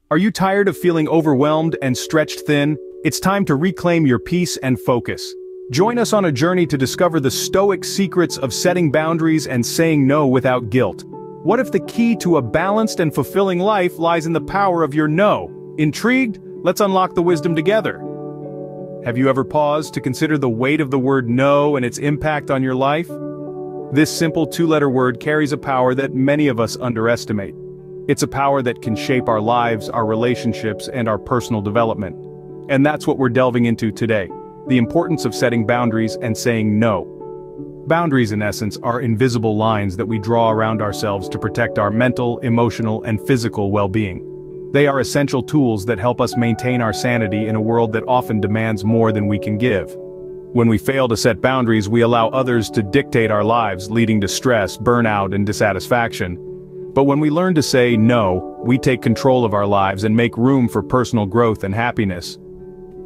Are you tired of feeling overwhelmed and stretched thin? It's time to reclaim your peace and focus. Join us on a journey to discover the Stoic secrets of setting boundaries and saying no without guilt. What if the key to a balanced and fulfilling life lies in the power of your no? Intrigued? Let's unlock the wisdom together. Have you ever paused to consider the weight of the word no and its impact on your life? This simple two-letter word carries a power that many of us underestimate. It's a power that can shape our lives, our relationships, and our personal development. And that's what we're delving into today: the importance of setting boundaries and saying no. Boundaries, in essence, are invisible lines that we draw around ourselves to protect our mental, emotional, and physical well-being. They are essential tools that help us maintain our sanity in a world that often demands more than we can give. When we fail to set boundaries, we allow others to dictate our lives, leading to stress, burnout, and dissatisfaction. But when we learn to say no, we take control of our lives and make room for personal growth and happiness.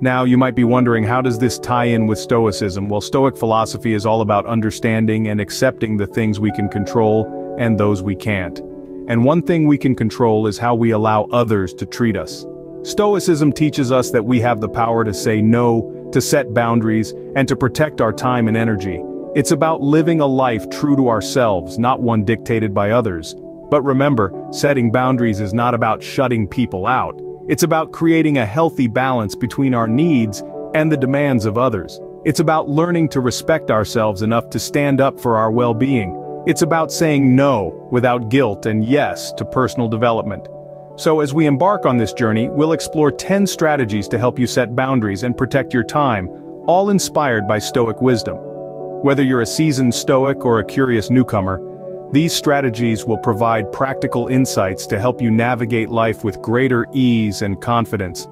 Now, you might be wondering, how does this tie in with Stoicism? Well, Stoic philosophy is all about understanding and accepting the things we can control and those we can't. And one thing we can control is how we allow others to treat us. Stoicism teaches us that we have the power to say no, to set boundaries, and to protect our time and energy. It's about living a life true to ourselves, not one dictated by others. But remember, setting boundaries is not about shutting people out. It's about creating a healthy balance between our needs and the demands of others. It's about learning to respect ourselves enough to stand up for our well-being. It's about saying no without guilt and yes to personal development. So as we embark on this journey, we'll explore 10 strategies to help you set boundaries and protect your time, all inspired by Stoic wisdom. Whether you're a seasoned Stoic or a curious newcomer, these strategies will provide practical insights to help you navigate life with greater ease and confidence.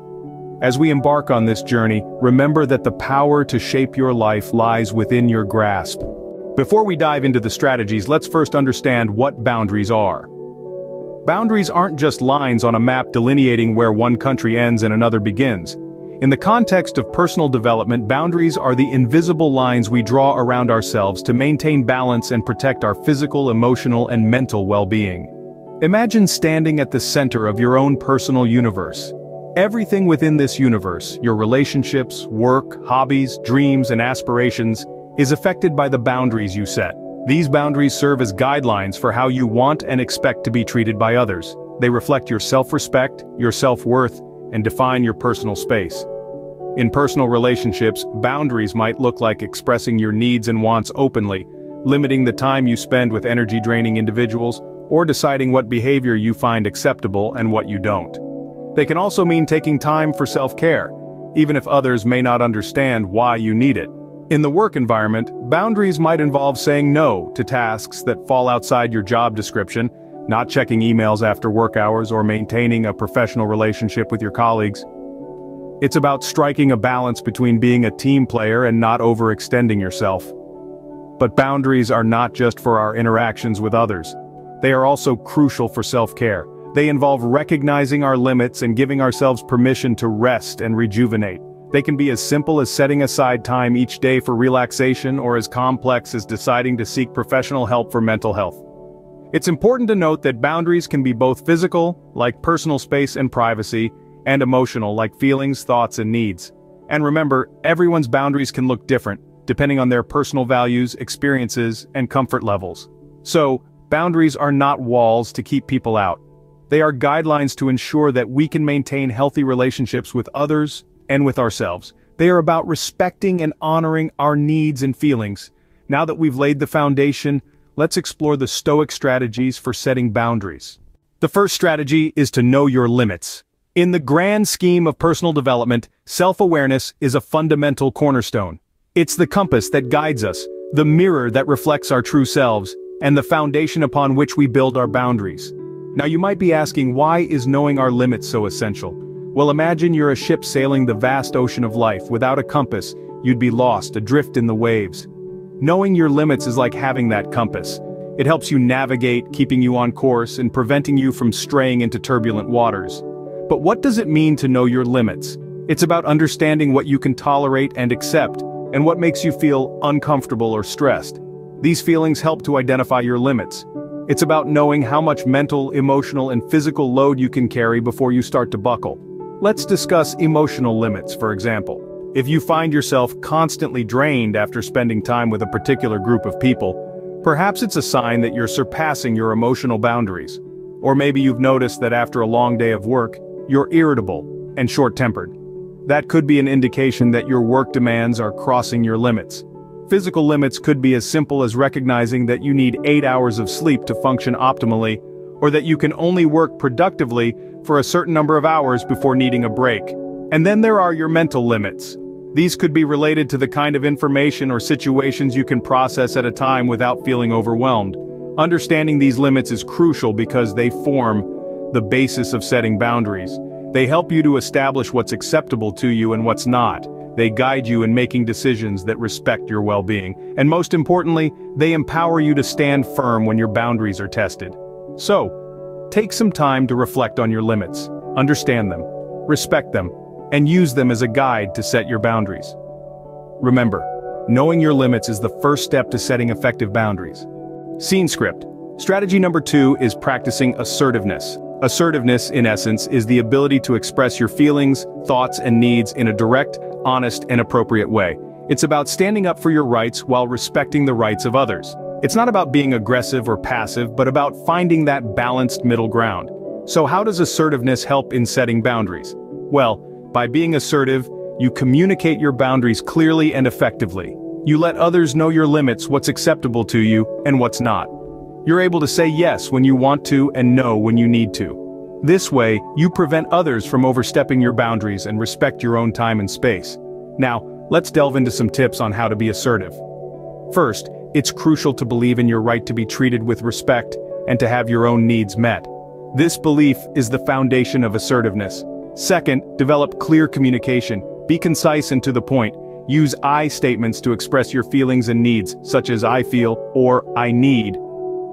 As we embark on this journey, remember that the power to shape your life lies within your grasp. Before we dive into the strategies, let's first understand what boundaries are. Boundaries aren't just lines on a map delineating where one country ends and another begins. In the context of personal development, boundaries are the invisible lines we draw around ourselves to maintain balance and protect our physical, emotional, and mental well-being. Imagine standing at the center of your own personal universe. Everything within this universe, your relationships, work, hobbies, dreams, and aspirations, is affected by the boundaries you set. These boundaries serve as guidelines for how you want and expect to be treated by others. They reflect your self-respect, your self-worth, and define your personal space. In personal relationships, boundaries might look like expressing your needs and wants openly, limiting the time you spend with energy-draining individuals, or deciding what behavior you find acceptable and what you don't. They can also mean taking time for self-care, even if others may not understand why you need it. In the work environment, boundaries might involve saying no to tasks that fall outside your job description, not checking emails after work hours, or maintaining a professional relationship with your colleagues. It's about striking a balance between being a team player and not overextending yourself. But boundaries are not just for our interactions with others. They are also crucial for self-care. They involve recognizing our limits and giving ourselves permission to rest and rejuvenate. They can be as simple as setting aside time each day for relaxation, or as complex as deciding to seek professional help for mental health. It's important to note that boundaries can be both physical, like personal space and privacy, and emotional, like feelings, thoughts, and needs. And remember, everyone's boundaries can look different, depending on their personal values, experiences, and comfort levels. So, boundaries are not walls to keep people out. They are guidelines to ensure that we can maintain healthy relationships with others and with ourselves. They are about respecting and honoring our needs and feelings. Now that we've laid the foundation, let's explore the Stoic strategies for setting boundaries. The first strategy is to know your limits. In the grand scheme of personal development, self-awareness is a fundamental cornerstone. It's the compass that guides us, the mirror that reflects our true selves, and the foundation upon which we build our boundaries. Now you might be asking, why is knowing our limits so essential? Well, imagine you're a ship sailing the vast ocean of life. Without a compass, you'd be lost, adrift in the waves. Knowing your limits is like having that compass. It helps you navigate, keeping you on course and preventing you from straying into turbulent waters. But what does it mean to know your limits? It's about understanding what you can tolerate and accept, and what makes you feel uncomfortable or stressed. These feelings help to identify your limits. It's about knowing how much mental, emotional, and physical load you can carry before you start to buckle. Let's discuss emotional limits, for example. If you find yourself constantly drained after spending time with a particular group of people, perhaps it's a sign that you're surpassing your emotional boundaries. Or maybe you've noticed that after a long day of work, you're irritable and short-tempered. That could be an indication that your work demands are crossing your limits. Physical limits could be as simple as recognizing that you need 8 hours of sleep to function optimally, or that you can only work productively for a certain number of hours before needing a break. And then there are your mental limits. These could be related to the kind of information or situations you can process at a time without feeling overwhelmed. Understanding these limits is crucial because they form the basis of setting boundaries. They help you to establish what's acceptable to you and what's not. They guide you in making decisions that respect your well-being. And most importantly, they empower you to stand firm when your boundaries are tested. So, take some time to reflect on your limits, understand them, respect them, and use them as a guide to set your boundaries. Remember, knowing your limits is the first step to setting effective boundaries. Scene script. Strategy number 2 is practicing assertiveness. Assertiveness, in essence, is the ability to express your feelings, thoughts, and needs in a direct, honest, and appropriate way. It's about standing up for your rights while respecting the rights of others. It's not about being aggressive or passive, but about finding that balanced middle ground. So how does assertiveness help in setting boundaries? Well, by being assertive, you communicate your boundaries clearly and effectively. You let others know your limits, what's acceptable to you, and what's not. You're able to say yes when you want to and no when you need to. This way, you prevent others from overstepping your boundaries and respect your own time and space. Now, let's delve into some tips on how to be assertive. First, it's crucial to believe in your right to be treated with respect and to have your own needs met. This belief is the foundation of assertiveness. Second, develop clear communication. Be concise and to the point. Use I statements to express your feelings and needs, such as I feel or I need.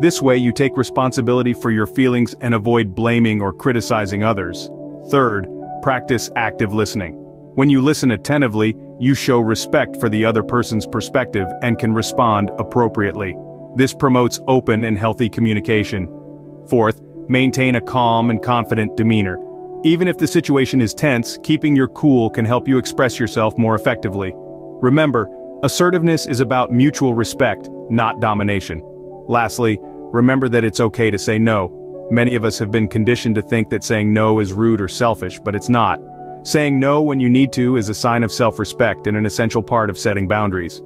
This way you take responsibility for your feelings and avoid blaming or criticizing others. Third, practice active listening. When you listen attentively, you show respect for the other person's perspective and can respond appropriately. This promotes open and healthy communication. Fourth, maintain a calm and confident demeanor. Even if the situation is tense, keeping your cool can help you express yourself more effectively. Remember, assertiveness is about mutual respect, not domination. Lastly, remember that it's okay to say no. Many of us have been conditioned to think that saying no is rude or selfish, but it's not. Saying no when you need to is a sign of self-respect and an essential part of setting boundaries.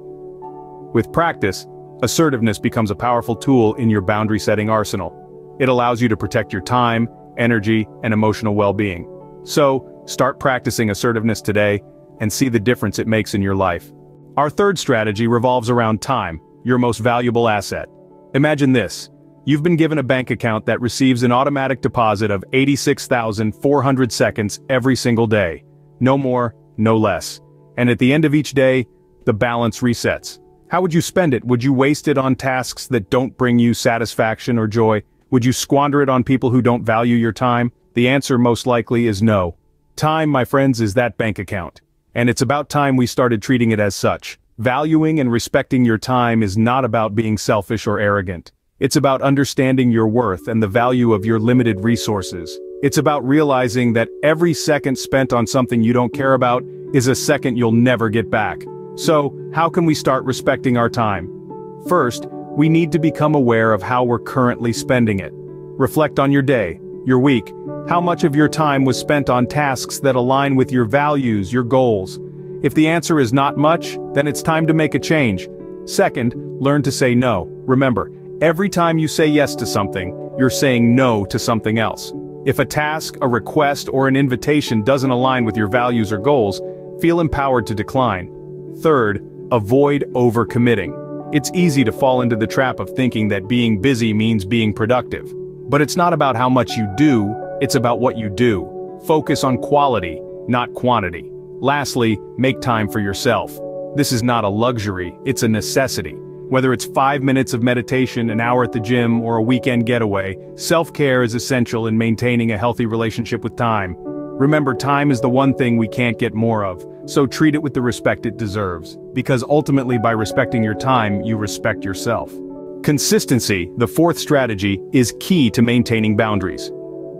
With practice, assertiveness becomes a powerful tool in your boundary-setting arsenal. It allows you to protect your time, energy, and emotional well-being. So, start practicing assertiveness today and see the difference it makes in your life. Our third strategy revolves around time, your most valuable asset. Imagine this. You've been given a bank account that receives an automatic deposit of 86,400 seconds every single day. No more, no less. And at the end of each day, the balance resets. How would you spend it? Would you waste it on tasks that don't bring you satisfaction or joy? Would you squander it on people who don't value your time? The answer most likely is no. Time, my friends, is that bank account. And it's about time we started treating it as such. Valuing and respecting your time is not about being selfish or arrogant. It's about understanding your worth and the value of your limited resources. It's about realizing that every second spent on something you don't care about is a second you'll never get back. So, how can we start respecting our time? First, we need to become aware of how we're currently spending it. Reflect on your day, your week. How much of your time was spent on tasks that align with your values, your goals? If the answer is not much, then it's time to make a change. Second, learn to say no. Remember, every time you say yes to something, you're saying no to something else. If a task, a request, or an invitation doesn't align with your values or goals, feel empowered to decline. Third, avoid overcommitting. It's easy to fall into the trap of thinking that being busy means being productive. But it's not about how much you do, it's about what you do. Focus on quality, not quantity. Lastly, make time for yourself. This is not a luxury, it's a necessity. Whether it's 5 minutes of meditation, an hour at the gym, or a weekend getaway, self-care is essential in maintaining a healthy relationship with time. Remember, time is the one thing we can't get more of, so treat it with the respect it deserves. Because ultimately, by respecting your time, you respect yourself. Consistency, the fourth strategy, is key to maintaining boundaries.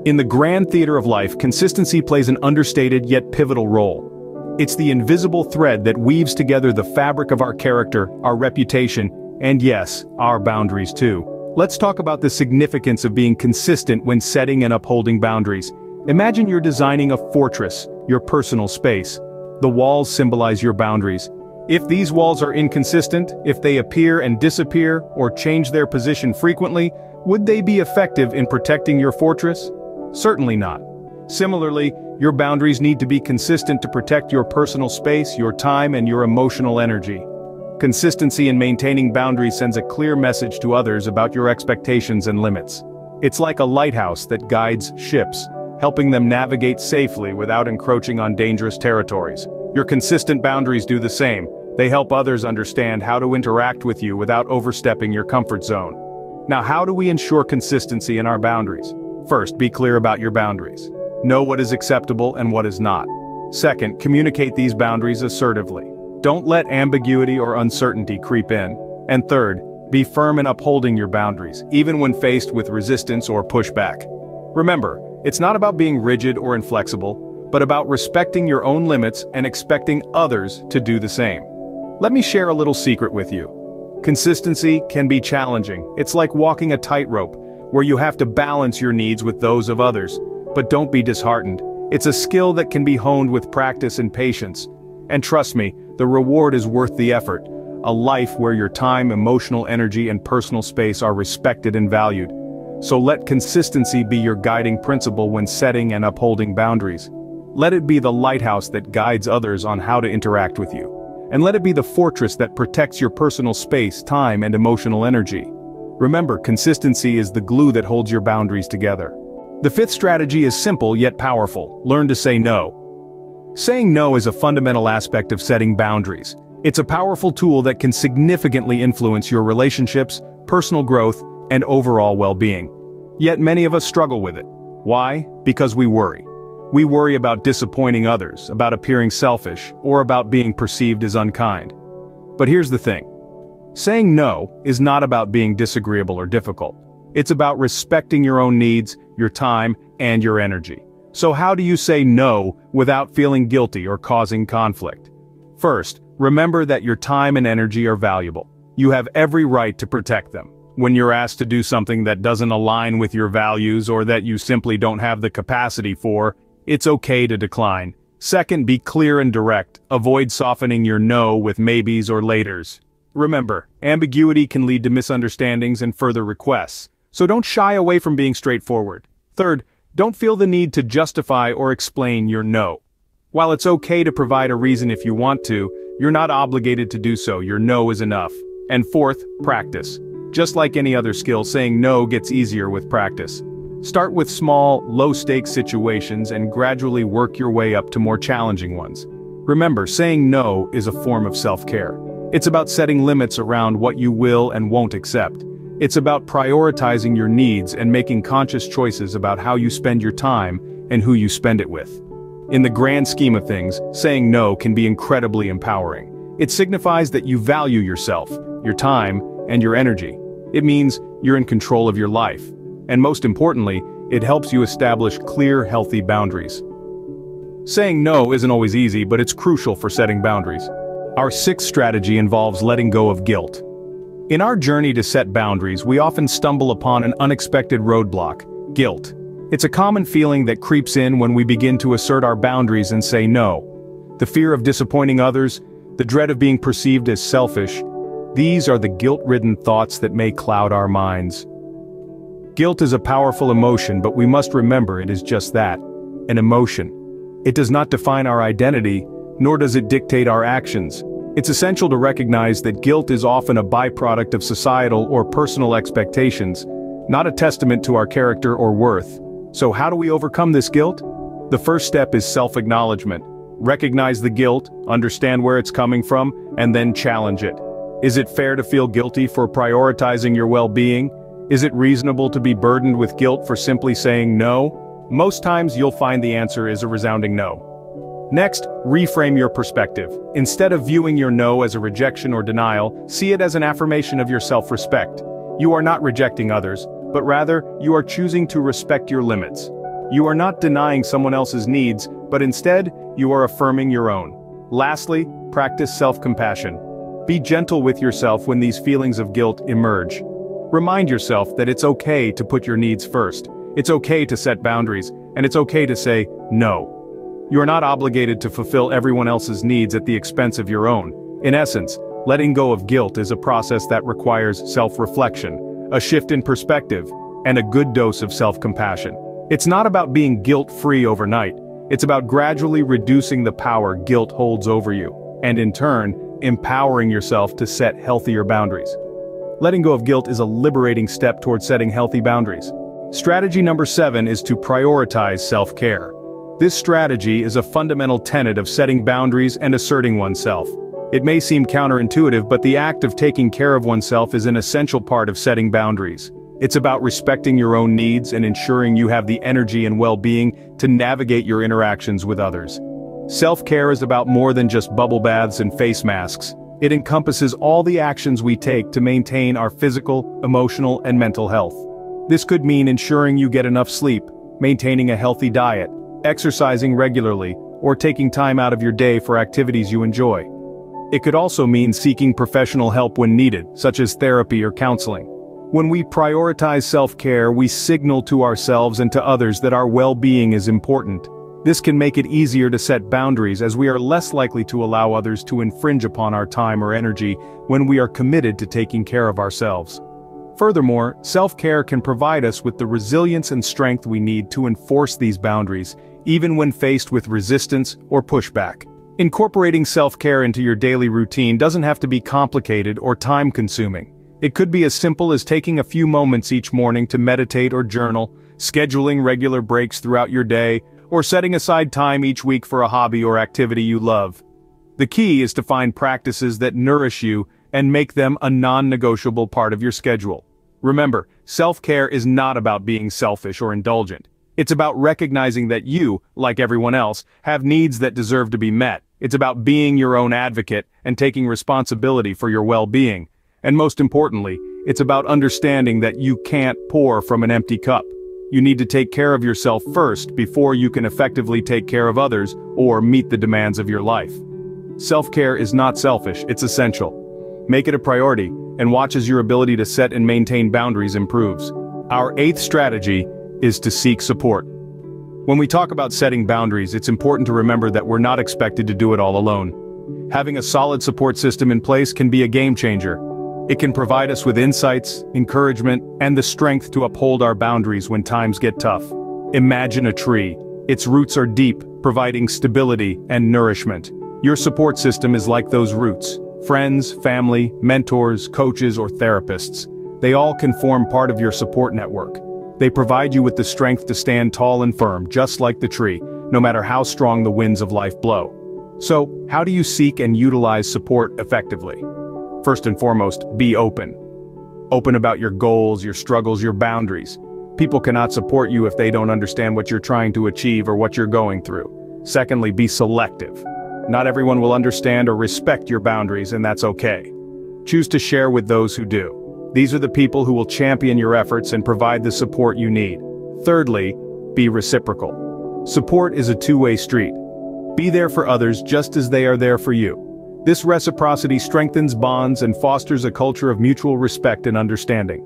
In the grand theater of life, consistency plays an understated yet pivotal role. It's the invisible thread that weaves together the fabric of our character, our reputation, and yes, our boundaries too. Let's talk about the significance of being consistent when setting and upholding boundaries. Imagine you're designing a fortress, your personal space. The walls symbolize your boundaries. If these walls are inconsistent, if they appear and disappear, or change their position frequently, would they be effective in protecting your fortress? Certainly not. Similarly, your boundaries need to be consistent to protect your personal space, your time, and your emotional energy. Consistency in maintaining boundaries sends a clear message to others about your expectations and limits. It's like a lighthouse that guides ships, helping them navigate safely without encroaching on dangerous territories. Your consistent boundaries do the same. They help others understand how to interact with you without overstepping your comfort zone. Now, how do we ensure consistency in our boundaries? First, be clear about your boundaries. Know what is acceptable and what is not. Second, communicate these boundaries assertively. Don't let ambiguity or uncertainty creep in. And third, be firm in upholding your boundaries, even when faced with resistance or pushback. Remember, it's not about being rigid or inflexible, but about respecting your own limits and expecting others to do the same. Let me share a little secret with you. Consistency can be challenging. It's like walking a tightrope, where you have to balance your needs with those of others. But don't be disheartened. It's a skill that can be honed with practice and patience. And trust me, the reward is worth the effort. A life where your time, emotional energy, and personal space are respected and valued. So let consistency be your guiding principle when setting and upholding boundaries. Let it be the lighthouse that guides others on how to interact with you. And let it be the fortress that protects your personal space, time, and emotional energy. Remember, consistency is the glue that holds your boundaries together. The fifth strategy is simple yet powerful. Learn to say no. Saying no is a fundamental aspect of setting boundaries. It's a powerful tool that can significantly influence your relationships, personal growth, and overall well-being. Yet many of us struggle with it. Why? Because we worry. We worry about disappointing others, about appearing selfish, or about being perceived as unkind. But here's the thing. Saying no is not about being disagreeable or difficult. It's about respecting your own needs, your time, and your energy. So how do you say no without feeling guilty or causing conflict? First, remember that your time and energy are valuable. You have every right to protect them. When you're asked to do something that doesn't align with your values or that you simply don't have the capacity for, it's okay to decline. Second, be clear and direct. Avoid softening your no with maybes or laters. Remember, ambiguity can lead to misunderstandings and further requests, so don't shy away from being straightforward. Third, don't feel the need to justify or explain your no. While it's okay to provide a reason if you want to, you're not obligated to do so. Your no is enough. And fourth, practice. Just like any other skill, saying no gets easier with practice. Start with small, low-stakes situations and gradually work your way up to more challenging ones. Remember, saying no is a form of self-care. It's about setting limits around what you will and won't accept. It's about prioritizing your needs and making conscious choices about how you spend your time and who you spend it with. In the grand scheme of things, saying no can be incredibly empowering. It signifies that you value yourself, your time, and your energy. It means you're in control of your life. And most importantly, it helps you establish clear, healthy boundaries. Saying no isn't always easy, but it's crucial for setting boundaries. Our sixth strategy involves letting go of guilt. In our journey to set boundaries, we often stumble upon an unexpected roadblock: guilt. It's a common feeling that creeps in when we begin to assert our boundaries and say no. The fear of disappointing others, the dread of being perceived as selfish, these are the guilt-ridden thoughts that may cloud our minds. Guilt is a powerful emotion, but we must remember it is just that, an emotion. It does not define our identity, nor does it dictate our actions. It's essential to recognize that guilt is often a byproduct of societal or personal expectations, not a testament to our character or worth. So how do we overcome this guilt? The first step is self-acknowledgement. Recognize the guilt, understand where it's coming from, and then challenge it. Is it fair to feel guilty for prioritizing your well-being? Is it reasonable to be burdened with guilt for simply saying no? Most times you'll find the answer is a resounding no. Next, reframe your perspective. Instead of viewing your no as a rejection or denial, see it as an affirmation of your self-respect. You are not rejecting others, but rather, you are choosing to respect your limits. You are not denying someone else's needs, but instead, you are affirming your own. Lastly, practice self-compassion. Be gentle with yourself when these feelings of guilt emerge. Remind yourself that it's okay to put your needs first. It's okay to set boundaries, and it's okay to say no. You are not obligated to fulfill everyone else's needs at the expense of your own. In essence, letting go of guilt is a process that requires self-reflection, a shift in perspective, and a good dose of self-compassion. It's not about being guilt-free overnight. It's about gradually reducing the power guilt holds over you, and in turn, empowering yourself to set healthier boundaries. Letting go of guilt is a liberating step toward setting healthy boundaries. Strategy number 7 is to prioritize self-care. This strategy is a fundamental tenet of setting boundaries and asserting oneself. It may seem counterintuitive, but the act of taking care of oneself is an essential part of setting boundaries. It's about respecting your own needs and ensuring you have the energy and well-being to navigate your interactions with others. Self-care is about more than just bubble baths and face masks. It encompasses all the actions we take to maintain our physical, emotional, and mental health. This could mean ensuring you get enough sleep, maintaining a healthy diet, exercising regularly, or taking time out of your day for activities you enjoy. It could also mean seeking professional help when needed, such as therapy or counseling. When we prioritize self-care, we signal to ourselves and to others that our well-being is important. This can make it easier to set boundaries, as we are less likely to allow others to infringe upon our time or energy when we are committed to taking care of ourselves. Furthermore, self-care can provide us with the resilience and strength we need to enforce these boundaries, even when faced with resistance or pushback. Incorporating self-care into your daily routine doesn't have to be complicated or time-consuming. It could be as simple as taking a few moments each morning to meditate or journal, scheduling regular breaks throughout your day, or setting aside time each week for a hobby or activity you love. The key is to find practices that nourish you and make them a non-negotiable part of your schedule. Remember, self-care is not about being selfish or indulgent. It's about recognizing that you, like everyone else, have needs that deserve to be met. It's about being your own advocate and taking responsibility for your well-being. And most importantly, it's about understanding that you can't pour from an empty cup. You need to take care of yourself first before you can effectively take care of others or meet the demands of your life. Self-care is not selfish, it's essential. Make it a priority, and watch as your ability to set and maintain boundaries improves. Our 8th strategy is to seek support. When we talk about setting boundaries, it's important to remember that we're not expected to do it all alone. Having a solid support system in place can be a game changer. It can provide us with insights, encouragement, and the strength to uphold our boundaries when times get tough. Imagine a tree. Its roots are deep, providing stability and nourishment. Your support system is like those roots. Friends, family, mentors, coaches, or therapists. They all can form part of your support network. They provide you with the strength to stand tall and firm, just like the tree, no matter how strong the winds of life blow. So, how do you seek and utilize support effectively? First and foremost, be open. Open about your goals, your struggles, your boundaries. People cannot support you if they don't understand what you're trying to achieve or what you're going through. Secondly, be selective. Not everyone will understand or respect your boundaries, and that's okay. Choose to share with those who do. These are the people who will champion your efforts and provide the support you need. Thirdly, be reciprocal. Support is a two-way street. Be there for others just as they are there for you. This reciprocity strengthens bonds and fosters a culture of mutual respect and understanding.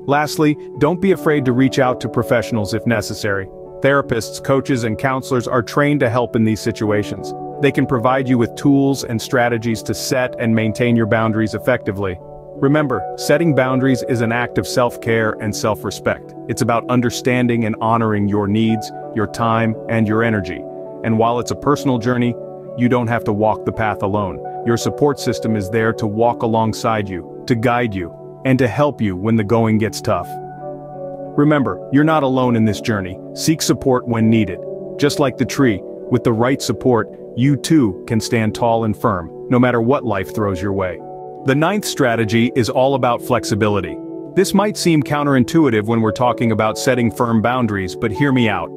Lastly, don't be afraid to reach out to professionals if necessary. Therapists, coaches, and counselors are trained to help in these situations. They can provide you with tools and strategies to set and maintain your boundaries effectively. Remember, setting boundaries is an act of self-care and self-respect. It's about understanding and honoring your needs, your time, and your energy. And while it's a personal journey, you don't have to walk the path alone. Your support system is there to walk alongside you, to guide you, and to help you when the going gets tough. Remember, you're not alone in this journey. Seek support when needed. Just like the tree, with the right support, you too can stand tall and firm, no matter what life throws your way. The 9th strategy is all about flexibility. This might seem counterintuitive when we're talking about setting firm boundaries, but hear me out.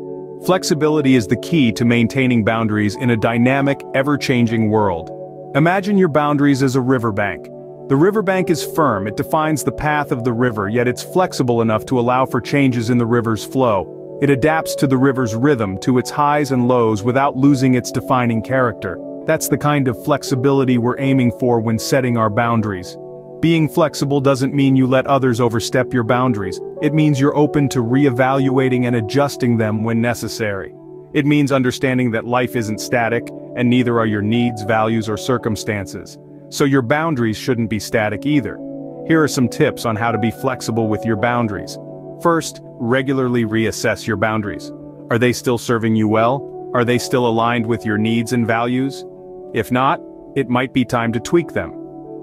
Flexibility is the key to maintaining boundaries in a dynamic, ever-changing world. Imagine your boundaries as a riverbank. The riverbank is firm, it defines the path of the river, yet it's flexible enough to allow for changes in the river's flow. It adapts to the river's rhythm, to its highs and lows without losing its defining character. That's the kind of flexibility we're aiming for when setting our boundaries. Being flexible doesn't mean you let others overstep your boundaries. It means you're open to reevaluating and adjusting them when necessary. It means understanding that life isn't static, and neither are your needs, values, or circumstances. So your boundaries shouldn't be static either. Here are some tips on how to be flexible with your boundaries. First, regularly reassess your boundaries. Are they still serving you well? Are they still aligned with your needs and values? If not, it might be time to tweak them.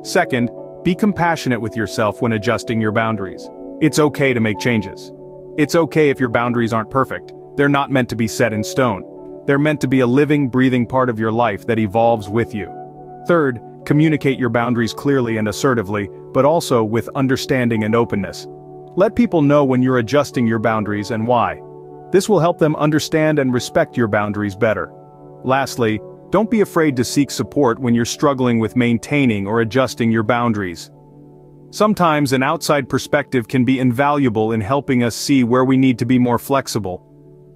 Second, be compassionate with yourself when adjusting your boundaries. It's okay to make changes. It's okay if your boundaries aren't perfect. They're not meant to be set in stone. They're meant to be a living, breathing part of your life that evolves with you. Third, communicate your boundaries clearly and assertively, but also with understanding and openness. Let people know when you're adjusting your boundaries and why. This will help them understand and respect your boundaries better. Lastly, don't be afraid to seek support when you're struggling with maintaining or adjusting your boundaries. Sometimes an outside perspective can be invaluable in helping us see where we need to be more flexible.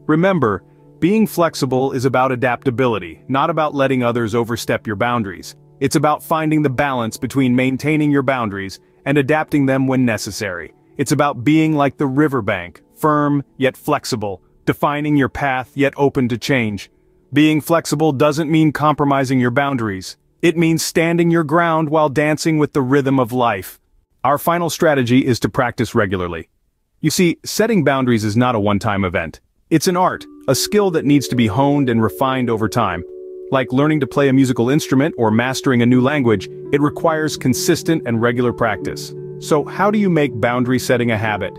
Remember, being flexible is about adaptability, not about letting others overstep your boundaries. It's about finding the balance between maintaining your boundaries and adapting them when necessary. It's about being like the riverbank, firm yet flexible, defining your path yet open to change. Being flexible doesn't mean compromising your boundaries. It means standing your ground while dancing with the rhythm of life. Our final strategy is to practice regularly. You see, setting boundaries is not a one-time event. It's an art, a skill that needs to be honed and refined over time. Like learning to play a musical instrument or mastering a new language, it requires consistent and regular practice. So how do you make boundary setting a habit?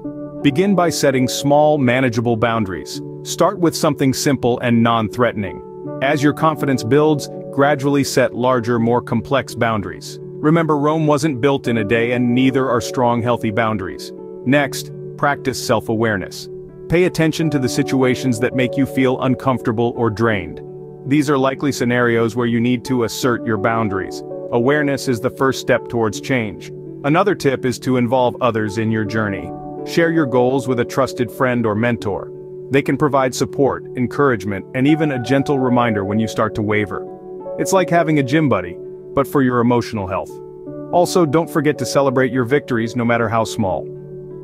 Begin by setting small, manageable boundaries. Start with something simple and non-threatening. As your confidence builds, gradually set larger, more complex boundaries. Remember, Rome wasn't built in a day, and neither are strong, healthy boundaries. Next, practice self-awareness. Pay attention to the situations that make you feel uncomfortable or drained. These are likely scenarios where you need to assert your boundaries. Awareness is the first step towards change. Another tip is to involve others in your journey. Share your goals with a trusted friend or mentor. They can provide support, encouragement, and even a gentle reminder when you start to waver. It's like having a gym buddy, but for your emotional health. Also, don't forget to celebrate your victories no matter how small.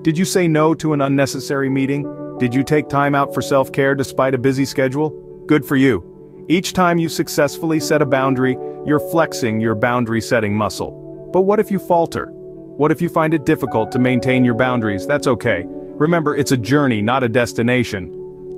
Did you say no to an unnecessary meeting? Did you take time out for self-care despite a busy schedule? Good for you. Each time you successfully set a boundary, you're flexing your boundary-setting muscle. But what if you falter? What if you find it difficult to maintain your boundaries? That's okay. Remember, it's a journey, not a destination.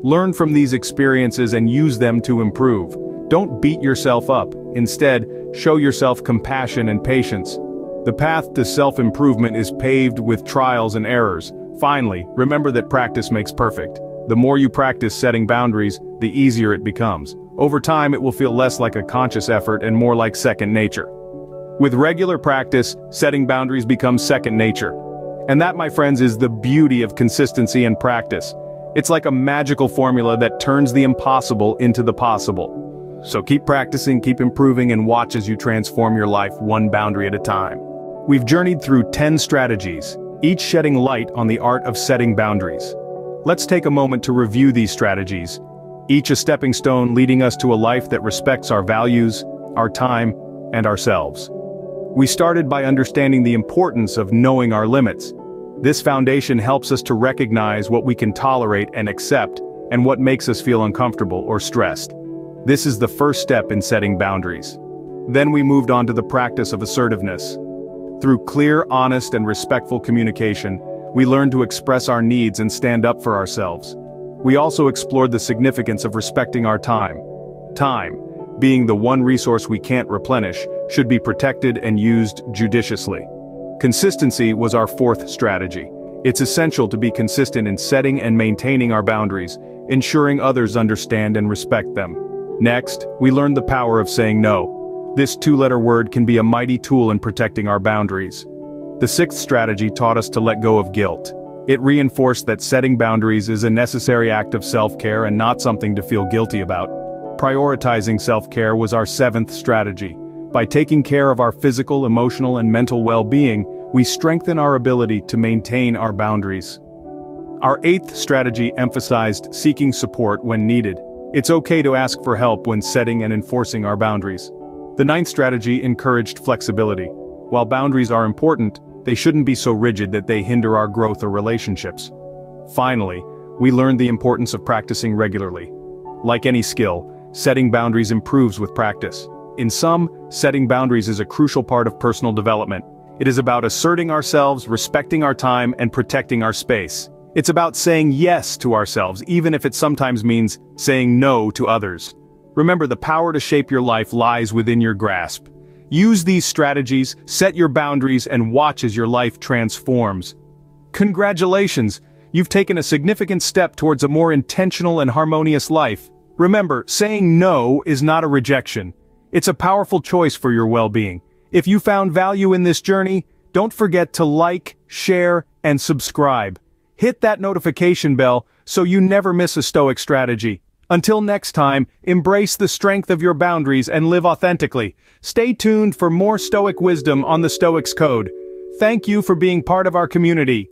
Learn from these experiences and use them to improve. Don't beat yourself up. Instead, show yourself compassion and patience. The path to self-improvement is paved with trials and errors. Finally, remember that practice makes perfect. The more you practice setting boundaries, the easier it becomes. Over time, it will feel less like a conscious effort and more like second nature. With regular practice, setting boundaries becomes second nature. And that, my friends, is the beauty of consistency and practice. It's like a magical formula that turns the impossible into the possible. So keep practicing, keep improving, and watch as you transform your life one boundary at a time. We've journeyed through 10 strategies, each shedding light on the art of setting boundaries. Let's take a moment to review these strategies, each a stepping stone leading us to a life that respects our values, our time, and ourselves. We started by understanding the importance of knowing our limits. This foundation helps us to recognize what we can tolerate and accept, and what makes us feel uncomfortable or stressed. This is the first step in setting boundaries. Then we moved on to the practice of assertiveness. Through clear, honest, and respectful communication, we learned to express our needs and stand up for ourselves. We also explored the significance of respecting our time. Time, being the one resource we can't replenish, should be protected and used judiciously. Consistency was our fourth strategy. It's essential to be consistent in setting and maintaining our boundaries, ensuring others understand and respect them. Next, we learned the power of saying no. This two-letter word can be a mighty tool in protecting our boundaries. The sixth strategy taught us to let go of guilt. It reinforced that setting boundaries is a necessary act of self-care and not something to feel guilty about. Prioritizing self-care was our seventh strategy. By taking care of our physical, emotional, and mental well-being, we strengthen our ability to maintain our boundaries. Our eighth strategy emphasized seeking support when needed. It's okay to ask for help when setting and enforcing our boundaries. The ninth strategy encouraged flexibility. While boundaries are important, they shouldn't be so rigid that they hinder our growth or relationships. Finally, we learned the importance of practicing regularly. Like any skill, setting boundaries improves with practice. In sum, setting boundaries is a crucial part of personal development. It is about asserting ourselves, respecting our time, and protecting our space. It's about saying yes to ourselves, even if it sometimes means saying no to others. Remember, the power to shape your life lies within your grasp. Use these strategies, set your boundaries, and watch as your life transforms. Congratulations! You've taken a significant step towards a more intentional and harmonious life. Remember, saying no is not a rejection. It's a powerful choice for your well-being. If you found value in this journey, don't forget to like, share, and subscribe. Hit that notification bell so you never miss a Stoic strategy. Until next time, embrace the strength of your boundaries and live authentically. Stay tuned for more Stoic wisdom on the Stoics Code. Thank you for being part of our community.